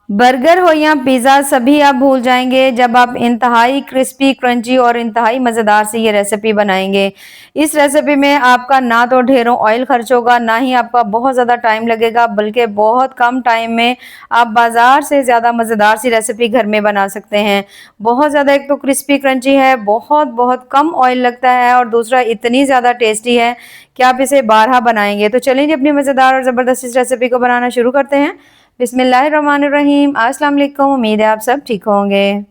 Burger हो या pizza सभी आप भूल जाएँगे जब आप इंतहाई क्रिस्पी, क्रंची और इंतहाई मज़ेदार से ये रेसिपी बनाएँगे। इस रेसिपी में आपका ना तो ढेरों ऑयल खर्च होगा, ना ही आपका बहुत ज़्यादा टाइम लगेगा, बल्कि बहुत कम टाइम में आप बाज़ार से ज़्यादा मज़ेदार सी रेसिपी घर में बना सकते हैं। बहुत ज़्यादा एक तो क्रिस्पी क्रंची है, बहुत कम ऑयल लगता है और दूसरा इतनी ज़्यादा टेस्टी है कि आप इसे बारहा बनाएँगे। तो चलिए जी अपनी मज़ेदार और ज़बरदस्त इस रेसिपी को बनाना शुरू करते हैं। बिस्मिल्लाहिर्रहमानिर्रहीम। अस्सलाम वालेकुम। उम्मीद है आप सब ठीक होंगे।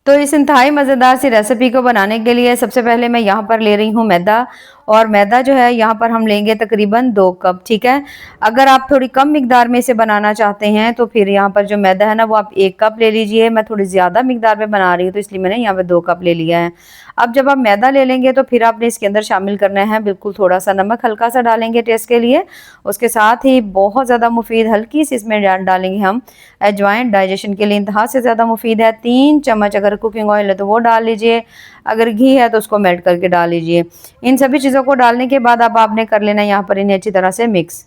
तो इस इंतहाई मज़ेदार सी रेसिपी को बनाने के लिए सबसे पहले मैं यहाँ पर ले रही हूँ मैदा और मैदा जो है यहाँ पर हम लेंगे तकरीबन 2 कप, ठीक है। अगर आप थोड़ी कम मिकदार में इसे बनाना चाहते हैं तो फिर यहाँ पर जो मैदा है ना वो आप 1 कप ले लीजिए। मैं थोड़ी ज़्यादा मिकदार में बना रही हूँ तो इसलिए मैंने यहाँ पे 2 कप ले लिया है। अब जब आप मैदा ले लेंगे तो फिर आपने इसके अंदर शामिल करना है बिल्कुल थोड़ा सा नमक, हल्का सा डालेंगे टेस्ट के लिए। उसके साथ ही बहुत ज़्यादा मुफीद हल्की सी इसमें डालेंगे हम अजवाइन, डाइजेशन के लिए इंतहा से ज़्यादा मुफीद है। 3 चम्मच अगर कुकिंग ऑयल है तो वो डाल लीजिए, अगर घी है तो उसको मेल्ट करके डाल लीजिए। इन सभी चीज़ों को डालने के बाद अब आपने कर लेना है यहाँ पर इन्हें अच्छी तरह से मिक्स।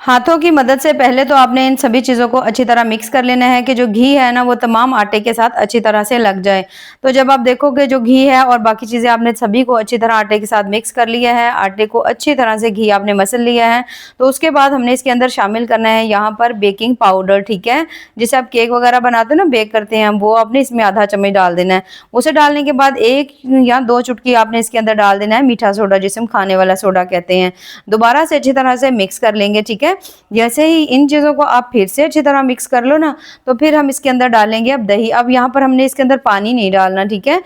हाथों की मदद से पहले तो आपने इन सभी चीज़ों को अच्छी तरह मिक्स कर लेना है कि जो घी है ना वो तमाम आटे के साथ अच्छी तरह से लग जाए। तो जब आप देखोगे जो घी है और बाकी चीज़ें आपने सभी को अच्छी तरह आटे के साथ मिक्स कर लिया है, आटे को अच्छी तरह से घी आपने मसल लिया है, तो उसके बाद हमने इसके अंदर शामिल करना है यहाँ पर बेकिंग पाउडर, ठीक है। जिसे आप केक वगैरह बनाते हो ना, बेक करते हैं हम, वो आपने इसमें आधा चम्मच डाल देना है। उसे डालने के बाद 1 या 2 चुटकी आपने इसके अंदर डाल देना है मीठा सोडा, जिसे हम खाने वाला सोडा कहते हैं। दोबारा से अच्छी तरह से मिक्स कर लेंगे, ठीक है। जैसे ही इन चीज़ों को आप फिर से अच्छी तरह मिक्स कर लो ना, तो फिर हम इसके अंदर डालेंगे अब दही। अब यहाँ पर हमने इसके अंदर पानी नहीं डालना, ठीक है।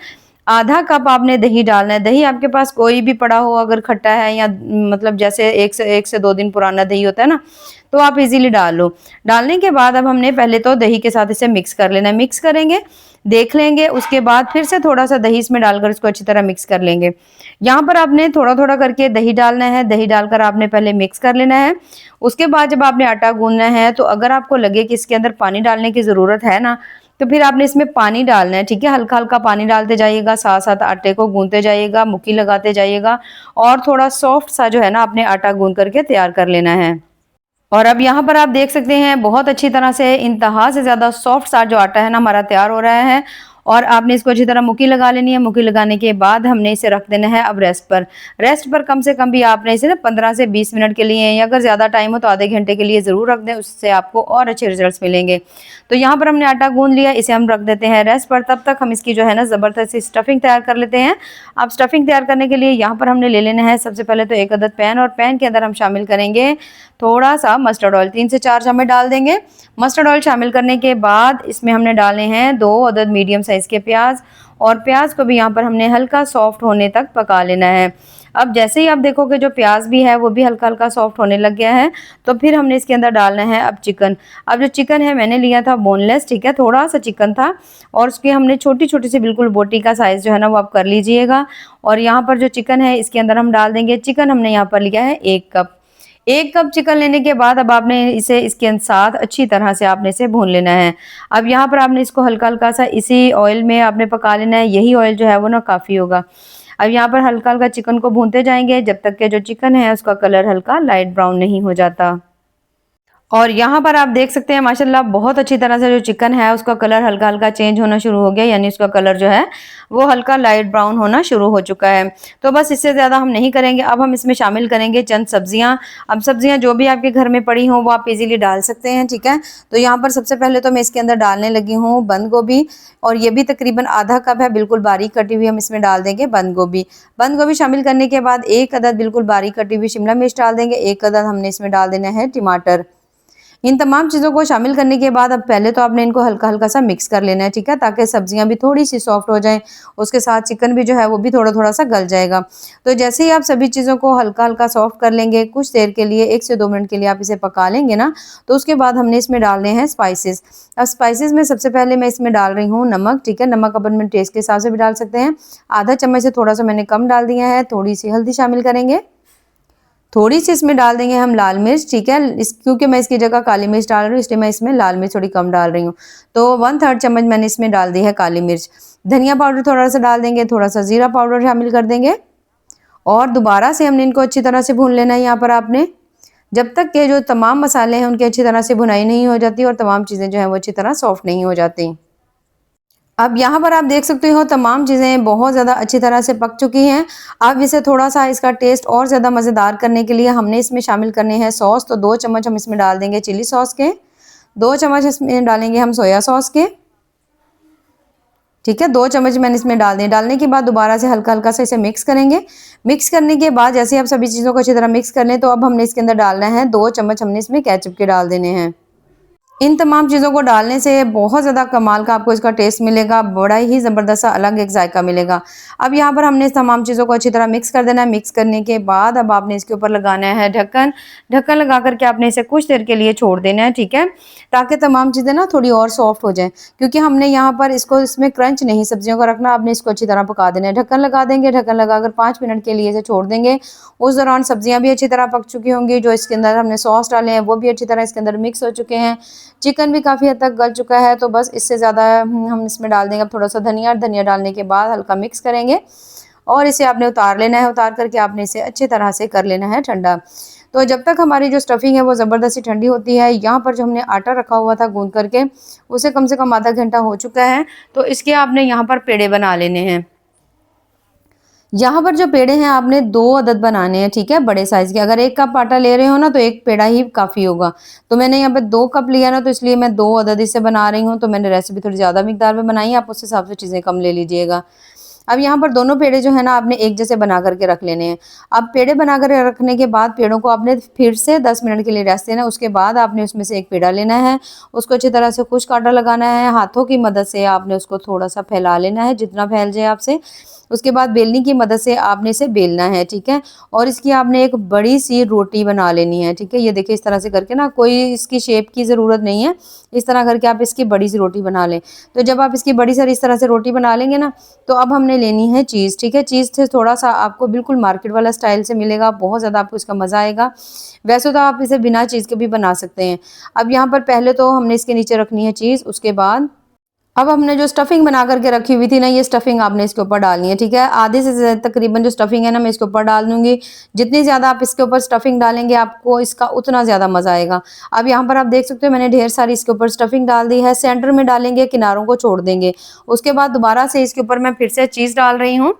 आधा कप आपने दही डालना है। दही आपके पास कोई भी पड़ा हो, अगर खट्टा है या मतलब जैसे 1 से 2 दिन पुराना दही होता है ना, तो आप इजीली डाल लो। डालने के बाद अब हमने पहले तो दही के साथ इसे मिक्स कर लेना है। मिक्स करेंगे, देख लेंगे, उसके बाद फिर से थोड़ा सा दही इसमें डालकर इसको अच्छी तरह मिक्स कर लेंगे। यहाँ पर आपने थोड़ा-थोड़ा करके दही डालना है। दही डालकर आपने पहले मिक्स कर लेना है। उसके बाद जब आपने आटा गूंदना है तो अगर आपको लगे कि इसके अंदर पानी डालने की ज़रूरत है ना, तो फिर आपने इसमें पानी डालना है, ठीक है। हल्का-हल्का पानी डालते जाइएगा, साथ-साथ आटे को गूंदते जाइएगा, मुक्की लगाते जाइएगा और थोड़ा सॉफ्ट सा जो है ना आपने आटा गूंद करके तैयार कर लेना है। और अब यहाँ पर आप देख सकते हैं बहुत अच्छी तरह से इंतहा से ज़्यादा सॉफ्ट सा जो आटा है ना हमारा तैयार हो रहा है और आपने इसको अच्छी तरह मुक्की लगा लेनी है। मुक्की लगाने के बाद हमने इसे रख देना है अब रेस्ट पर। रेस्ट पर कम से कम भी आपने इसे ना 15 से 20 मिनट के लिए, या अगर ज़्यादा टाइम हो तो आधे घंटे के लिए ज़रूर रख दें, उससे आपको और अच्छे रिजल्ट्स मिलेंगे। तो यहाँ पर हमने आटा गूंद लिया, इसे हम रख देते हैं रेस्ट पर। तब तक हम इसकी जो है ना ज़बरदस्त सी स्टफिंग तैयार कर लेते हैं। अब स्टफिंग तैयार करने के लिए यहाँ पर हमने ले लेना है सबसे पहले तो 1 अदद पैन, और पैन के अंदर हम शामिल करेंगे थोड़ा सा मस्टर्ड ऑयल। 3 से 4 चम्मच डाल देंगे। मस्टर्ड ऑयल शामिल करने के बाद इसमें हमने डालने हैं 2 अदद मीडियम साइज़ के प्याज, और प्याज को भी यहाँ पर हमने हल्का सॉफ्ट होने तक पका लेना है। अब जैसे ही आप देखोगे जो प्याज भी है वो भी हल्का-हल्का सॉफ्ट होने लग गया है, तो फिर हमने इसके अंदर डालना है अब चिकन। अब जो चिकन है मैंने लिया था बोनलेस, ठीक है, थोड़ा-सा चिकन था और उसकी हमने छोटी-छोटी सी बिल्कुल बोटी का साइज़ जो है ना वो आप कर लीजिएगा। और यहाँ पर जो चिकन है इसके अंदर हम डाल देंगे। चिकन हमने यहाँ पर लिया है 1 कप। 1 कप चिकन लेने के बाद अब आपने इसे इसके साथ अच्छी तरह से आपने इसे भून लेना है। अब यहाँ पर आपने इसको हल्का-हल्का सा इसी ऑयल में आपने पका लेना है। यही ऑयल जो है वो ना काफ़ी होगा। अब यहाँ पर हल्का-हल्का चिकन को भूनते जाएँगे जब तक कि जो चिकन है उसका कलर हल्का लाइट ब्राउन नहीं हो जाता। और यहाँ पर आप देख सकते हैं माशाल्लाह बहुत अच्छी तरह से जो चिकन है उसका कलर हल्का-हल्का चेंज होना शुरू हो गया, यानी उसका कलर जो है वो हल्का लाइट ब्राउन होना शुरू हो चुका है। तो बस इससे ज़्यादा हम नहीं करेंगे। अब हम इसमें शामिल करेंगे चंद सब्जियाँ। अब सब्जियाँ जो भी आपके घर में पड़ी हों वो आप इजीली डाल सकते हैं, ठीक है। तो यहाँ पर सबसे पहले तो मैं इसके अंदर डालने लगी हूँ बंद गोभी, और ये भी तकरीबन आधा कप है, बिल्कुल बारीक कटी हुई हम इसमें डाल देंगे बंद गोभी। बंद गोभी शामिल करने के बाद 1 अदद बिल्कुल बारीक कटी हुई शिमला मिर्च डाल देंगे। 1 अदद हमने इसमें डाल देना है टमाटर। इन तमाम चीज़ों को शामिल करने के बाद अब पहले तो आपने इनको हल्का-हल्का सा मिक्स कर लेना है, ठीक है, ताकि सब्जियां भी थोड़ी-सी सॉफ्ट हो जाएं। उसके साथ चिकन भी जो है वो भी थोड़ा-थोड़ा सा गल जाएगा। तो जैसे ही आप सभी चीज़ों को हल्का-हल्का सॉफ्ट कर लेंगे, कुछ देर के लिए 1 से 2 मिनट के लिए आप इसे पका लेंगे ना, तो उसके बाद हमने इसमें डालने हैं स्पाइसेस। अब स्पाइसेस में सबसे पहले मैं इसमें डाल रही हूँ नमक, ठीक है। नमक अपन में टेस्ट के हिसाब से भी डाल सकते हैं। आधा चम्मच से थोड़ा सा मैंने कम डाल दिया है। थोड़ी सी हल्दी शामिल करेंगे। थोड़ी सी इसमें डाल देंगे हम लाल मिर्च, ठीक है। क्योंकि मैं इसकी जगह काली मिर्च डाल रही हूँ इसलिए मैं इसमें लाल मिर्च थोड़ी कम डाल रही हूँ। तो 1/3 चम्मच मैंने इसमें डाल दी है काली मिर्च। धनिया पाउडर थोड़ा सा डाल देंगे, थोड़ा सा जीरा पाउडर शामिल कर देंगे और दोबारा से हमने इनको अच्छी तरह से भून लेना है यहाँ पर आपने। जब तक के जो तमाम मसाले हैं उनकी अच्छी तरह से भुनाई नहीं हो जाती और तमाम चीज़ें जो हैं वो अच्छी तरह सॉफ्ट नहीं हो जाती। अब यहाँ पर आप देख सकते हो तमाम चीज़ें बहुत ज़्यादा अच्छी तरह से पक चुकी हैं। अब इसे थोड़ा-सा इसका टेस्ट और ज़्यादा मज़ेदार करने के लिए हमने इसमें शामिल करने हैं सॉस। तो 2 चम्मच हम इसमें डाल देंगे चिली सॉस के, 2 चम्मच इसमें डालेंगे हम सोया सॉस के। ठीक है, 2 चम्मच मैंने इसमें डाल दिए। डालने के बाद दोबारा से हल्का-हल्का सा इसे मिक्स करेंगे। मिक्स करने के बाद जैसे ही आप सभी चीज़ों को अच्छी तरह मिक्स कर लें, तो अब हमने इसके अंदर डालना है 2 चम्मच हमने इसमें केचअप के डाल देने हैं। इन तमाम चीज़ों को डालने से बहुत ज़्यादा कमाल का आपको इसका टेस्ट मिलेगा, बड़ा ही ज़बरदस्त सा अलग एक जायका मिलेगा। अब यहाँ पर हमने इस तमाम चीज़ों को अच्छी तरह मिक्स कर देना है। मिक्स करने के बाद अब आपने इसके ऊपर लगाना है ढक्कन। ढक्कन लगा कर के आपने इसे कुछ देर के लिए छोड़ देना है, ठीक है? ताकि तमाम चीज़ें ना थोड़ी और सॉफ्ट हो जाएँ, क्योंकि हमने यहाँ पर इसमें क्रंच नहीं सब्जियों का रखना, आपने इसको अच्छी तरह पका देना है। ढक्कन लगा देंगे, ढक्कन लगाकर 5 मिनट के लिए इसे छोड़ देंगे। उस दौरान सब्जियाँ भी अच्छी तरह पक चुकी होंगी, जो इसके अंदर हमने सॉस डाले हैं वो भी अच्छी तरह इसके अंदर मिक्स हो चुके हैं। चिकन भी काफ़ी हद तक गल चुका है, तो बस इससे ज़्यादा हम इसमें डाल देंगे अब थोड़ा-सा धनिया। धनिया डालने के बाद हल्का मिक्स करेंगे और इसे आपने उतार लेना है। उतार करके आपने इसे अच्छी तरह से कर लेना है ठंडा। तो जब तक हमारी जो स्टफिंग है वो ज़बरदस्ती ठंडी होती है, यहाँ पर जो हमने आटा रखा हुआ था गूँध करके, उसे कम से कम आधा घंटा हो चुका है, तो इसके आपने यहाँ पर पेड़े बना लेने हैं। यहाँ पर जो पेड़े हैं आपने 2 अदद बनाने हैं, ठीक है? बड़े साइज़ के। अगर 1 कप आटा ले रहे हो ना तो 1 पेड़ा ही काफ़ी होगा। तो मैंने यहाँ पे 2 कप लिया ना, तो इसलिए मैं 2 अदद इसे बना रही हूँ। तो मैंने रेसिपी थोड़ी ज़्यादा मिकदार में बनाई है, आप उस हिसाब से चीज़ें कम ले लीजिएगा। अब यहाँ पर दोनों पेड़े जो है ना आपने एक जैसे बना करके रख लेने हैं। अब पेड़े बना कर रखने के बाद पेड़ों को आपने फिर से 10 मिनट के लिए रेस्ट देना है। उसके बाद आपने उसमें से एक पेड़ा लेना है, उसको अच्छी तरह से खुश्क आटा लगाना है। हाथों की मदद से आपने उसको थोड़ा-सा फैला लेना है, जितना फैल जाए आपसे। उसके बाद बेलनी की मदद से आपने इसे बेलना है, ठीक है? और इसकी आपने एक बड़ी-सी रोटी बना लेनी है, ठीक है? ये देखिए इस तरह से करके ना, कोई इसकी शेप की ज़रूरत नहीं है। इस तरह करके आप इसकी बड़ी-सी रोटी बना लें। तो जब आप इसकी बड़ी सारी इस तरह से रोटी बना लेंगे ना, तो अब हमने लेनी है चीज़, ठीक है? चीज़ से थोड़ा-सा आपको बिल्कुल मार्केट वाला स्टाइल से मिलेगा, बहुत ज़्यादा आपको इसका मज़ा आएगा। वैसे तो आप इसे बिना चीज़ के भी बना सकते हैं। अब यहाँ पर पहले तो हमने इसके नीचे रखनी है चीज़, उसके बाद अब हमने जो स्टफिंग बना करके रखी हुई थी ना, ये स्टफिंग आपने इसके ऊपर डालनी है, ठीक है? आधे से तकरीबन जो स्टफिंग है ना मैं इसके ऊपर डाल दूँगी। जितनी ज़्यादा आप इसके ऊपर स्टफिंग डालेंगे आपको इसका उतना ज़्यादा मज़ा आएगा। अब यहाँ पर आप देख सकते हो मैंने ढेर सारी इसके ऊपर स्टफिंग डाल दी है। सेंटर में डालेंगे, किनारों को छोड़ देंगे। उसके बाद दोबारा से इसके ऊपर मैं फिर से चीज़ डाल रही हूँ।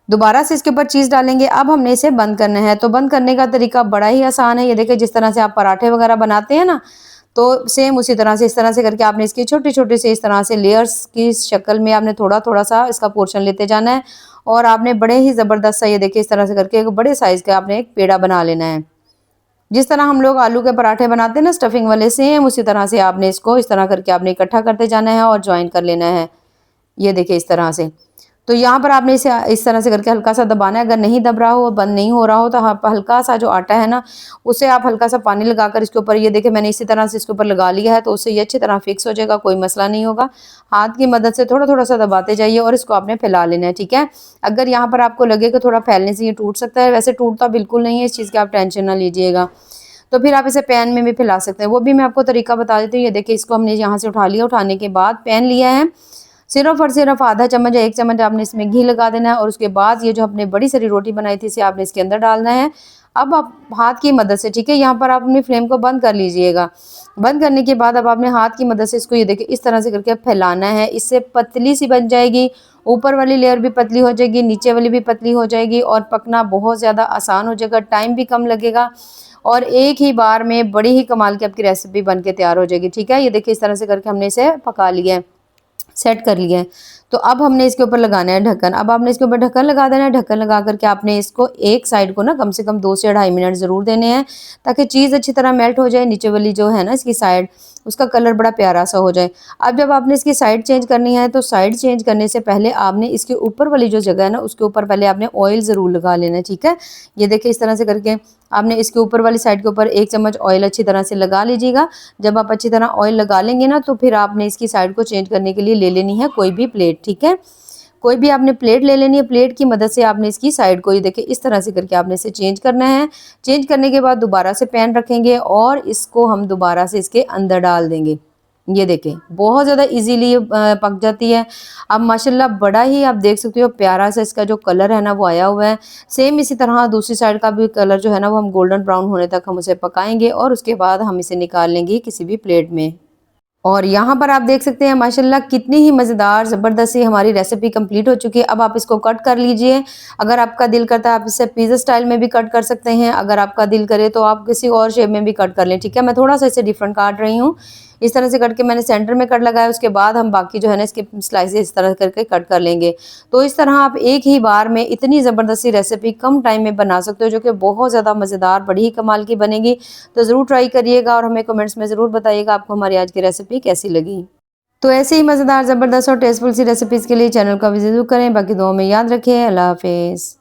दोबारा से इसके ऊपर चीज़ डालेंगे। अब हमने इसे बंद करना है। तो बंद करने का तरीका बड़ा ही आसान है। ये देखिए जिस तरह से आप पराठे वगैरह बनाते हैं ना, तो सेम उसी तरह से इस तरह से करके आपने इसकी छोटी-छोटी सी इस तरह से लेयर्स की शक्ल में आपने थोड़ा-थोड़ा सा इसका पोर्शन लेते जाना है और आपने बड़े ही ज़बरदस्त सा ये देखिए इस तरह से करके एक बड़े साइज़ का आपने एक पेड़ा बना लेना है। जिस तरह हम लोग आलू के पराठे बनाते हैं ना स्टफिंग वाले, सेम उसी तरह से आपने इसको इस तरह करके आपने इकट्ठा करते जाना है और जॉइन कर लेना है। ये देखिए इस तरह से। तो यहाँ पर आपने इसे इस तरह से करके हल्का-सा दबाना है। अगर नहीं दब रहा हो, बंद नहीं हो रहा हो, तो आप हल्का-सा जो आटा है ना, उसे आप हल्का-सा पानी लगाकर इसके ऊपर ये देखिए मैंने इसी तरह से इसके ऊपर लगा लिया है, तो उससे ये अच्छी तरह फिक्स हो जाएगा, कोई मसला नहीं होगा। हाथ की मदद से थोड़ा-थोड़ा सा दबाते जाइए और इसको आपने फैला लेना है, ठीक है? अगर यहाँ पर आपको लगे कि थोड़ा फैलने से ये टूट सकता है, वैसे टूटता बिल्कुल नहीं है, इस चीज़ की आप टेंशन ना लीजिएगा। तो फिर आप इसे पैन में भी फैला सकते हैं, वो भी मैं आपको तरीका बता देती हूँ। ये देखिए इसको हमने यहाँ से उठा लिया, उठाने के बाद पैन लिया है, सिर्फ़ और सिर्फ़ आधा चम्मच या 1 चम्मच आपने इसमें घी लगा देना है और उसके बाद ये जो आपने बड़ी सारी रोटी बनाई थी इसे आपने इसके अंदर डालना है। अब आप हाथ की मदद से, ठीक है, यहाँ पर आप अपनी फ्लेम को बंद कर लीजिएगा। बंद करने के बाद अब आपने हाथ की मदद से इसको ये देखिए इस तरह से करके फैलाना है। इससे पतली सी बन जाएगी, ऊपर वाली लेयर भी पतली हो जाएगी, नीचे वाली भी पतली हो जाएगी और पकना बहुत ज़्यादा आसान हो जाएगा, टाइम भी कम लगेगा और एक ही बार में बड़ी ही कमाल की आपकी रेसिपी बन के तैयार हो जाएगी, ठीक है? ये देखिए इस तरह से करके हमने इसे पका लिया है। सेट कर लिया है। तो अब हमने इसके ऊपर लगाना है ढक्कन। अब आपने इसके ऊपर ढक्कन लगा देना है। ढक्कन लगा करके आपने इसको एक साइड को ना कम से कम 2 से 2.5 मिनट ज़रूर देने हैं, ताकि चीज़ अच्छी तरह मेल्ट हो जाए। नीचे वाली जो है ना इसकी साइड, उसका कलर बड़ा प्यारा सा हो जाए। अब जब आपने इसकी साइड चेंज करनी है, तो साइड चेंज करने से पहले आपने इसके ऊपर वाली जो जगह है ना, उसके ऊपर पहले आपने ऑयल ज़रूर लगा लेना है, ठीक है? ये देखिए इस तरह से करके आपने इसके ऊपर वाली साइड के ऊपर 1 चम्मच ऑयल अच्छी तरह से लगा लीजिएगा। जब आप अच्छी तरह ऑयल लगा लेंगे ना, तो फिर आपने इसकी साइड को चेंज करने के लिए ले लेनी है कोई भी प्लेट, ठीक है? कोई भी आपने प्लेट ले लेनी है। प्लेट की मदद से आपने इसकी साइड को ये देखिए इस तरह से करके आपने इसे चेंज करना है। चेंज करने के बाद दोबारा से पैन रखेंगे और इसको हम दोबारा से इसके अंदर डाल देंगे। ये देखें बहुत ज़्यादा इजीली ये पक जाती है। अब माशाल्लाह बड़ा ही आप देख सकते हो प्यारा सा इसका जो कलर है ना वो आया हुआ है। सेम इसी तरह दूसरी साइड का भी कलर जो है ना वो हम गोल्डन ब्राउन होने तक हम उसे पकाएंगे और उसके बाद हम इसे निकाल लेंगे किसी भी प्लेट में। और यहाँ पर आप देख सकते हैं माशाल्लाह कितनी ही मज़ेदार ज़बरदस्त सी हमारी रेसिपी कंप्लीट हो चुकी है। अब आप इसको कट कर लीजिए। अगर आपका दिल करता है आप इसे पिज़्ज़ा स्टाइल में भी कट कर सकते हैं। अगर आपका दिल करे तो आप किसी और शेप में भी कट कर लें, ठीक है। मैं थोड़ा-सा इसे डिफरेंट काट रही हूँ। इस तरह से कट के मैंने सेंटर में कट लगाया, उसके बाद हम बाकी जो है ना इसके स्लाइसेस इस तरह करके कट कर लेंगे। तो इस तरह आप एक ही बार में इतनी ज़बरदस्त सी रेसिपी कम टाइम में बना सकते हो जो कि बहुत ज़्यादा मज़ेदार बड़ी ही कमाल की बनेगी। तो ज़रूर ट्राई करिएगा और हमें कमेंट्स में ज़रूर बताइएगा आपको हमारी आज की रेसिपी कैसी लगी। तो ऐसे ही मज़ेदार ज़बरदस्त और टेस्टफुल सी रेसिपीज़ के लिए चैनल को विज़िट करें। बाकी दुआओं में याद रखें। अल्लाह हाफ़िज़।